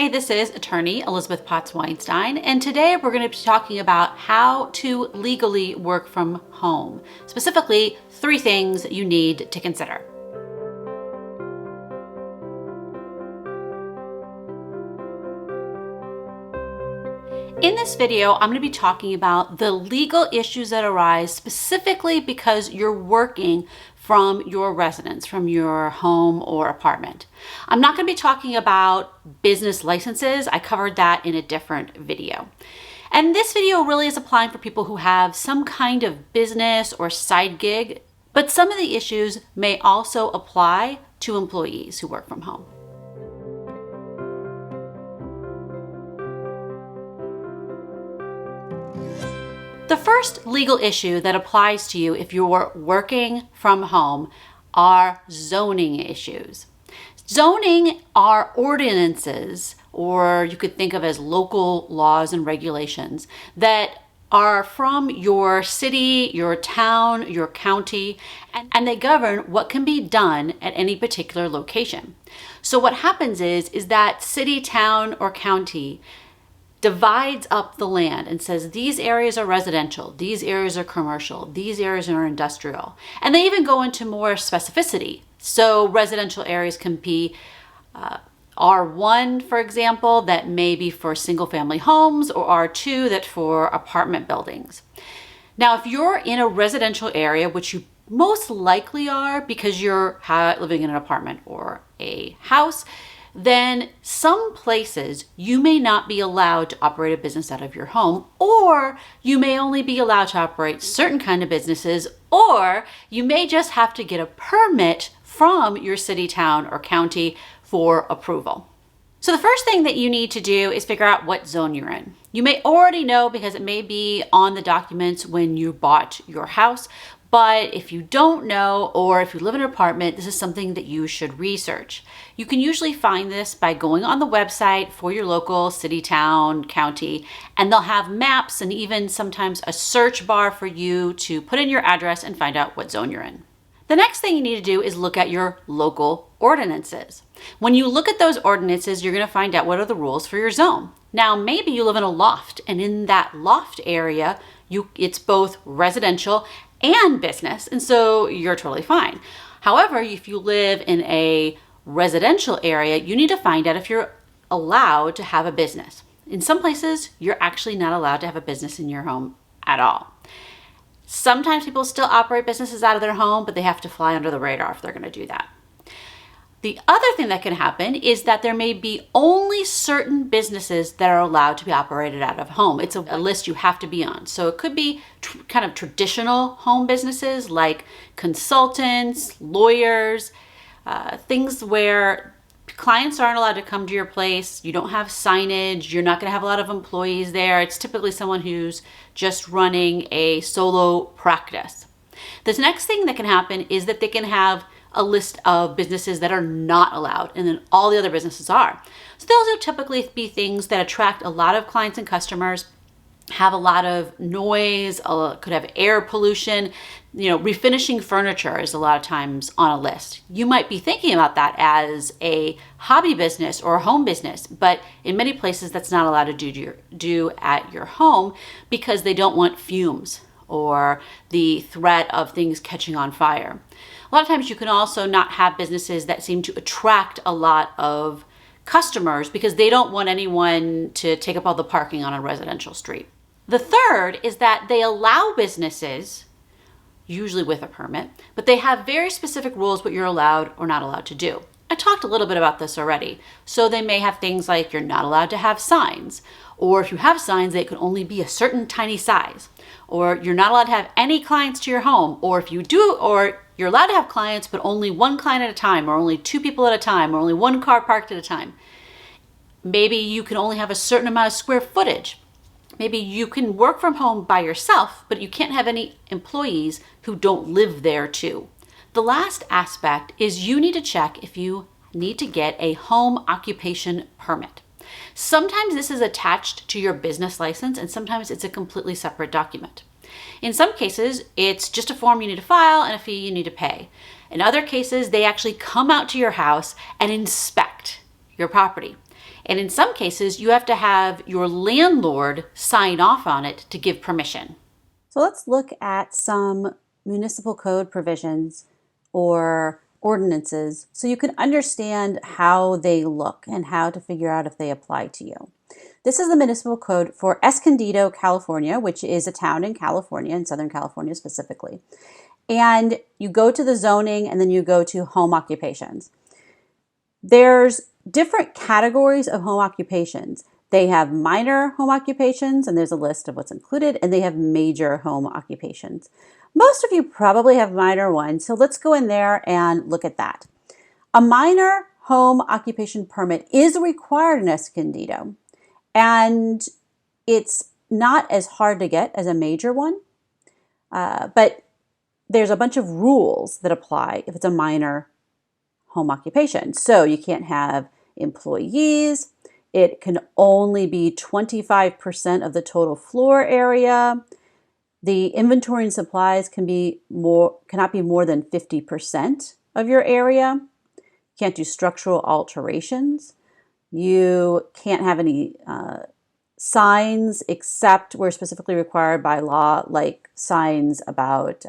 Hey, this is attorney Elizabeth Potts-Weinstein, and today we're going to be talking about how to legally work from home. Specifically, 3 things you need to consider. In this video, I'm going to be talking about the legal issues that arise specifically because you're working from your residence, from your home or apartment. I'm not going to be talking about business licenses. I covered that in a different video. And this video really is applying for people who have some kind of business or side gig, but some of the issues may also apply to employees who work from home. The first legal issue that applies to you if you're working from home are zoning issues. Zoning are ordinances, or you could think of as local laws and regulations that are from your city, your town, your county, and they govern what can be done at any particular location. So what happens is that city, town, or county divides up the land and says these areas are residential, these areas are commercial, these areas are industrial. And they even go into more specificity. So residential areas can be R1, for example, that may be for single family homes, or R2 that for apartment buildings. Now, if you're in a residential area, which you most likely are because you're living in an apartment or a house, then some places you may not be allowed to operate a business out of your home, or you may only be allowed to operate certain kind of businesses, or you may just have to get a permit from your city, town, or county for approval. So the first thing that you need to do is figure out what zone you're in. You may already know because it may be on the documents when you bought your house, but if you don't know, or if you live in an apartment, this is something that you should research. You can usually find this by going on the website for your local city, town, county, and they'll have maps and even sometimes a search bar for you to put in your address and find out what zone you're in. The next thing you need to do is look at your local ordinances. When you look at those ordinances, you're going to find out what are the rules for your zone. Now, maybe you live in a loft, and in that loft area, it's both residential and business, and so you're totally fine. However, if you live in a residential area, you need to find out if you're allowed to have a business. In some places, you're actually not allowed to have a business in your home at all. Sometimes people still operate businesses out of their home, but they have to fly under the radar if they're going to do that. The other thing that can happen is that there may be only certain businesses that are allowed to be operated out of home. It's a list you have to be on. So it could be kind of traditional home businesses like consultants, lawyers, things where clients aren't allowed to come to your place. You don't have signage. You're not going to have a lot of employees there. It's typically someone who's just running a solo practice. This next thing that can happen is that they can have a list of businesses that are not allowed, and then all the other businesses are. So those will typically be things that attract a lot of clients and customers, have a lot of noise, could have air pollution. Refinishing furniture is a lot of times on a list. You might be thinking about that as a hobby business or a home business, but in many places that's not allowed to do at your home because they don't want fumes or the threat of things catching on fire. A lot of times you can also not have businesses that seem to attract a lot of customers because they don't want anyone to take up all the parking on a residential street. The third is that they allow businesses, usually with a permit, but they have very specific rules what you're allowed or not allowed to do. I talked a little bit about this already. So they may have things like you're not allowed to have signs, or if you have signs, they can only be a certain tiny size, or you're not allowed to have any clients to your home, or if you do, or you're allowed to have clients, but only one client at a time, or only 2 people at a time, or only 1 car parked at a time. Maybe you can only have a certain amount of square footage. Maybe you can work from home by yourself, but you can't have any employees who don't live there too. The last aspect is you need to check if you need to get a home occupation permit. Sometimes this is attached to your business license, and sometimes it's a completely separate document. In some cases, it's just a form you need to file and a fee you need to pay. In other cases, they actually come out to your house and inspect your property. And in some cases, you have to have your landlord sign off on it to give permission. So let's look at some municipal code provisions or ordinances so you can understand how they look and how to figure out if they apply to you. This is the municipal code for Escondido, California, which is a town in California, in Southern California specifically. And you go to the zoning and then you go to home occupations. There's different categories of home occupations. They have minor home occupations, and there's a list of what's included, and they have major home occupations. Most of you probably have minor ones, so let's go in there and look at that. A minor home occupation permit is required in Escondido, and it's not as hard to get as a major one, but there's a bunch of rules that apply if it's a minor home occupation. So you can't have employees. It can only be 25% of the total floor area. The inventory and supplies cannot be more than 50% of your area. You can't do structural alterations. You can't have any signs except where specifically required by law, like signs about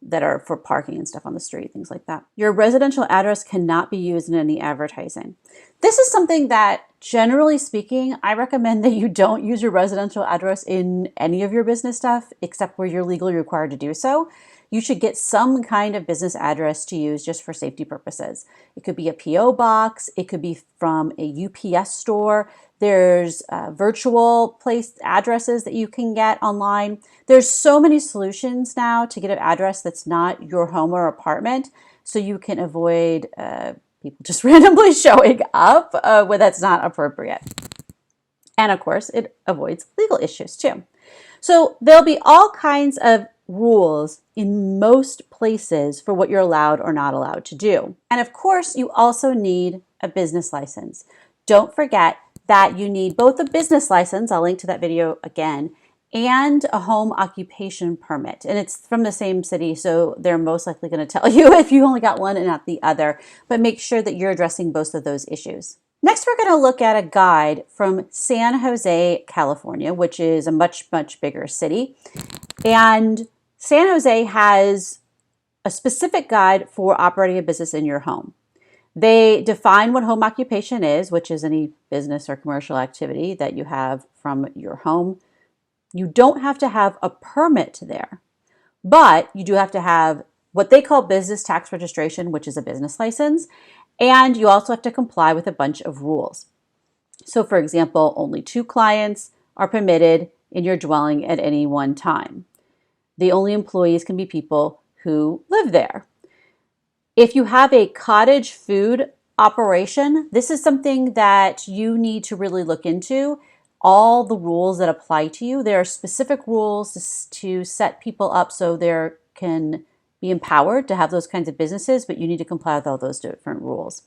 that are for parking and stuff on the street, things like that. Your residential address cannot be used in any advertising. This is something that, generally speaking, I recommend that you don't use your residential address in any of your business stuff, except where you're legally required to do so. You should get some kind of business address to use just for safety purposes. It could be a PO box. It could be from a UPS store. There's virtual place addresses that you can get online. There's so many solutions now to get an address that's not your home or apartment, so you can avoid people just randomly showing up when that's not appropriate. And of course, it avoids legal issues too. So there'll be all kinds of rules in most places for what you're allowed or not allowed to do. And of course, you also need a business license. Don't forget that you need both a business license, I'll link to that video again, and a home occupation permit. And it's from the same city, so they're most likely going to tell you if you only got one and not the other, but make sure that you're addressing both of those issues. Next, we're going to look at a guide from San Jose, California, which is a much, much bigger city. And San Jose has a specific guide for operating a business in your home. They define what home occupation is, which is any business or commercial activity that you have from your home. You don't have to have a permit there, but you do have to have what they call business tax registration, which is a business license, and you also have to comply with a bunch of rules. So for example, only 2 clients are permitted in your dwelling at any one time. The only employees can be people who live there. If you have a cottage food operation, this is something that you need to really look into. All the rules that apply to you. There are specific rules to set people up so they can be empowered to have those kinds of businesses, but you need to comply with all those different rules.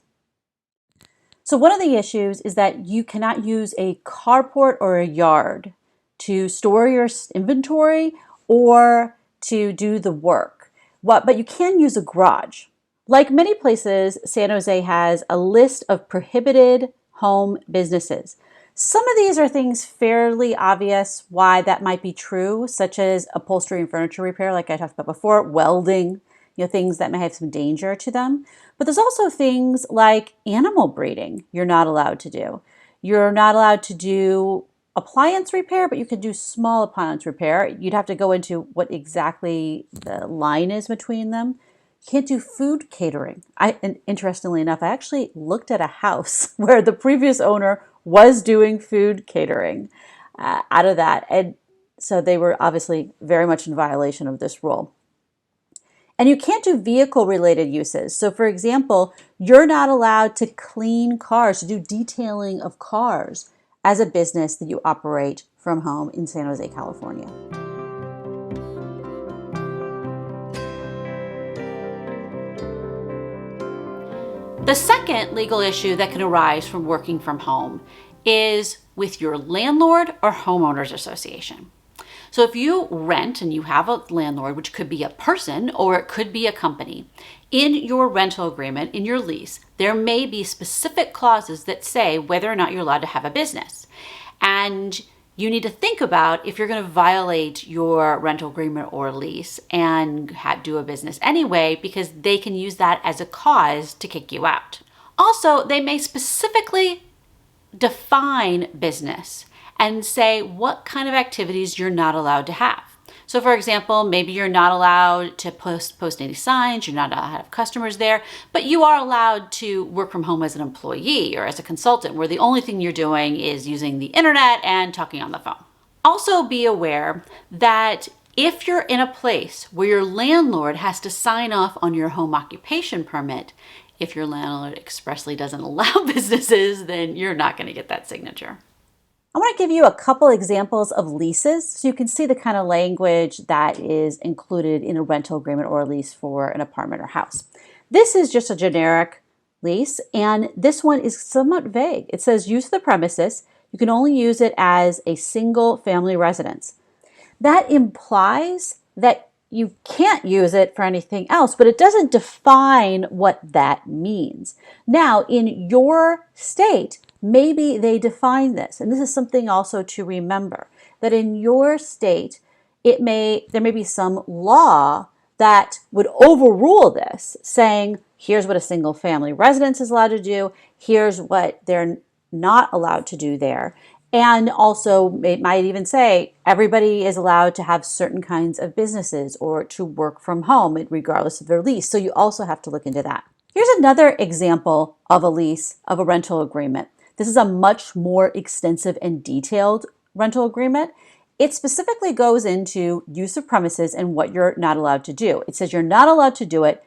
So one of the issues is that you cannot use a carport or a yard to store your inventory or to do the work. But you can use a garage. Like many places, San Jose has a list of prohibited home businesses. Some of these are things fairly obvious why that might be true, such as upholstery and furniture repair, like I talked about before, welding, things that may have some danger to them. But there's also things like animal breeding you're not allowed to do. You're not allowed to do appliance repair, but you can do small appliance repair. You'd have to go into what exactly the line is between them. You can't do food catering. And interestingly enough, I actually looked at a house where the previous owner was doing food catering out of that. And so they were obviously very much in violation of this rule. And you can't do vehicle-related uses. So for example, you're not allowed to clean cars, to do detailing of cars as a business that you operate from home in San Jose, California. The second legal issue that can arise from working from home is with your landlord or homeowners association. So if you rent and you have a landlord, which could be a person or it could be a company, in your rental agreement, in your lease, there may be specific clauses that say whether or not you're allowed to have a business. And you need to think about if you're going to violate your rental agreement or lease and do a business anyway, because they can use that as a cause to kick you out. Also, they may specifically define business and say what kind of activities you're not allowed to have. So for example, maybe you're not allowed to post any signs, you're not allowed to have customers there, but you are allowed to work from home as an employee or as a consultant, where the only thing you're doing is using the internet and talking on the phone. Also be aware that if you're in a place where your landlord has to sign off on your home occupation permit, if your landlord expressly doesn't allow businesses, then you're not going to get that signature. I want to give you a couple examples of leases so you can see the kind of language that is included in a rental agreement or a lease for an apartment or house. This is just a generic lease, and this one is somewhat vague. It says use of the premises. You can only use it as a single family residence. That implies that you can't use it for anything else, but it doesn't define what that means. Now, in your state, maybe they define this, and this is something also to remember, that in your state, there may be some law that would overrule this, saying, here's what a single family residence is allowed to do, here's what they're not allowed to do there. And also, it might even say everybody is allowed to have certain kinds of businesses or to work from home, regardless of their lease. So you also have to look into that. Here's another example of a lease, of a rental agreement. This is a much more extensive and detailed rental agreement. It specifically goes into use of premises and what you're not allowed to do. It says you're not allowed to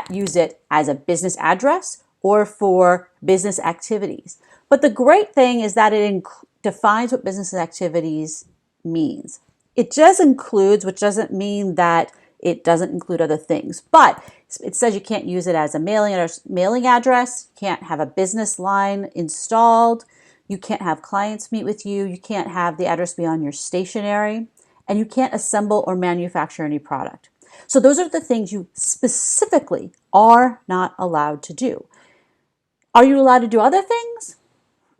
use it as a business address or for business activities. But the great thing is that it defines what business activities means. It just includes, which doesn't mean that it doesn't include other things, but it says you can't use it as a mailing address, you can't have a business line installed, you can't have clients meet with you, you can't have the address be on your stationery, and you can't assemble or manufacture any product. So those are the things you specifically are not allowed to do. Are you allowed to do other things?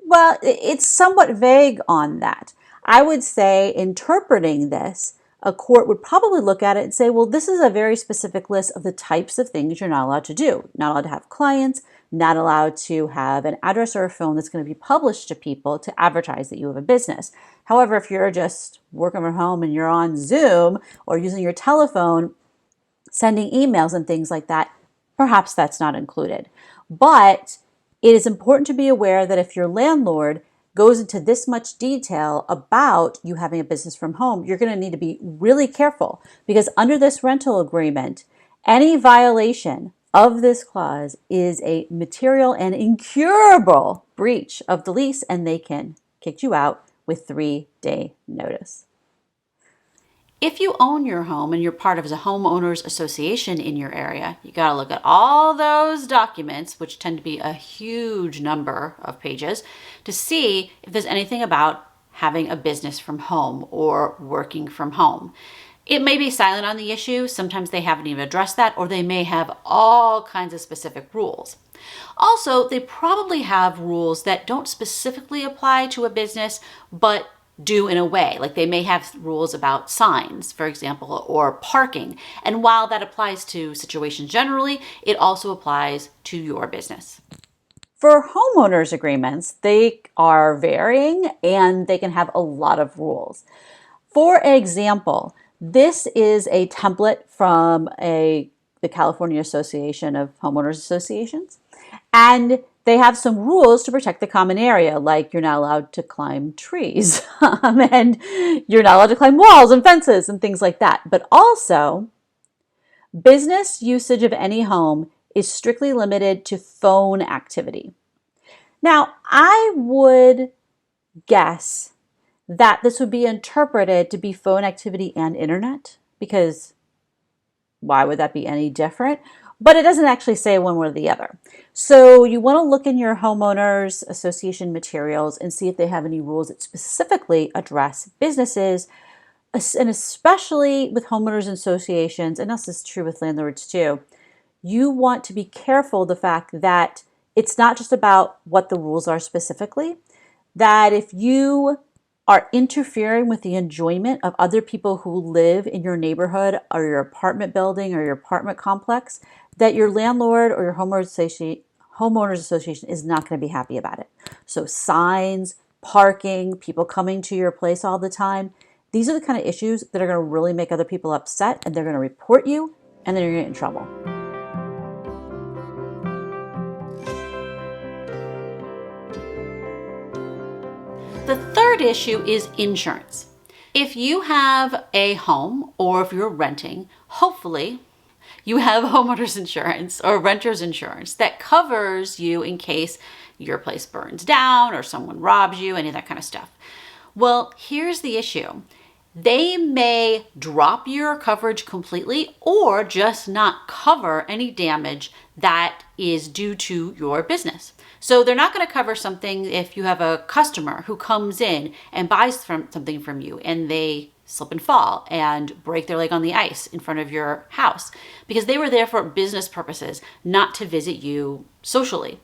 Well, it's somewhat vague on that. I would say interpreting this, a court would probably look at it and say, well, this is a very specific list of the types of things you're not allowed to do. Not allowed to have clients, not allowed to have an address or a phone that's going to be published to people to advertise that you have a business. However, if you're just working from home and you're on Zoom or using your telephone, sending emails and things like that, perhaps that's not included. But it is important to be aware that if your landlord goes into this much detail about you having a business from home, you're going to need to be really careful, because under this rental agreement, any violation of this clause is a material and incurable breach of the lease, and they can kick you out with 3-day notice. If you own your home and you're part of a homeowners association in your area, you got to look at all those documents, which tend to be a huge number of pages, to see if there's anything about having a business from home or working from home. It may be silent on the issue. Sometimes they haven't even addressed that, or they may have all kinds of specific rules. Also, they probably have rules that don't specifically apply to a business, but do in a way. Like they may have rules about signs, for example, or parking. And while that applies to situations generally, it also applies to your business. For homeowners agreements, they are varying and they can have a lot of rules. For example, this is a template from the California Association of Homeowners Associations, and they have some rules to protect the common area, like you're not allowed to climb trees, and you're not allowed to climb walls and fences and things like that. But also, business usage of any home is strictly limited to phone activity. Now, I would guess that this would be interpreted to be phone activity and internet, because why would that be any different? But it doesn't actually say one way or the other. So you want to look in your homeowners association materials and see if they have any rules that specifically address businesses And especially with homeowners associations, and this is true with landlords too, you want to be careful of the fact that it's not just about what the rules are specifically, that if you are interfering with the enjoyment of other people who live in your neighborhood or your apartment building or your apartment complex, that your landlord or your homeowners association is not going to be happy about it. So signs, parking, people coming to your place all the time, these are the kind of issues that are going to really make other people upset, and they're going to report you, and then you're going to get in trouble. The third issue is insurance. If you have a home or if you're renting, hopefully you have homeowners insurance or renter's insurance that covers you in case your place burns down or someone robs you, any of that kind of stuff. Well, here's the issue. They may drop your coverage completely or just not cover any damage that is due to your business. So they're not going to cover something if you have a customer who comes in and buys something from you and they slip and fall and break their leg on the ice in front of your house because they were there for business purposes, not to visit you socially.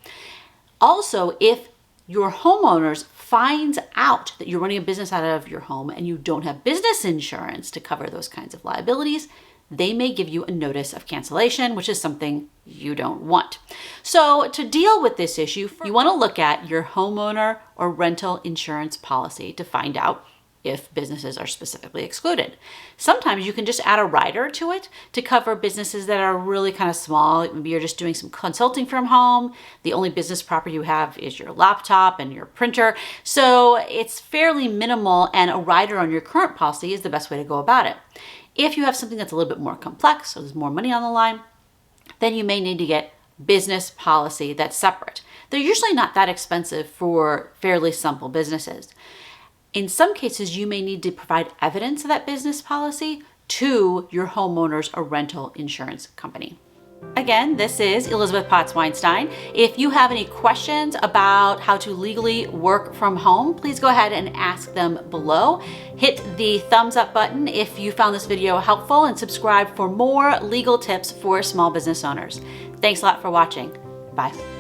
Also, if your homeowners finds out that you're running a business out of your home and you don't have business insurance to cover those kinds of liabilities, they may give you a notice of cancellation, which is something you don't want. So to deal with this issue, you want to look at your homeowner or rental insurance policy to find out if businesses are specifically excluded. Sometimes you can just add a rider to it to cover businesses that are really kind of small. Maybe you're just doing some consulting from home. The only business property you have is your laptop and your printer. So it's fairly minimal, and a rider on your current policy is the best way to go about it. If you have something that's a little bit more complex, so there's more money on the line, then you may need to get business policy that's separate. They're usually not that expensive for fairly simple businesses. In some cases, you may need to provide evidence of that business policy to your homeowners or rental insurance company. Again, this is Elizabeth Potts Weinstein. If you have any questions about how to legally work from home, please go ahead and ask them below. Hit the thumbs up button if you found this video helpful, and subscribe for more legal tips for small business owners. Thanks a lot for watching. Bye.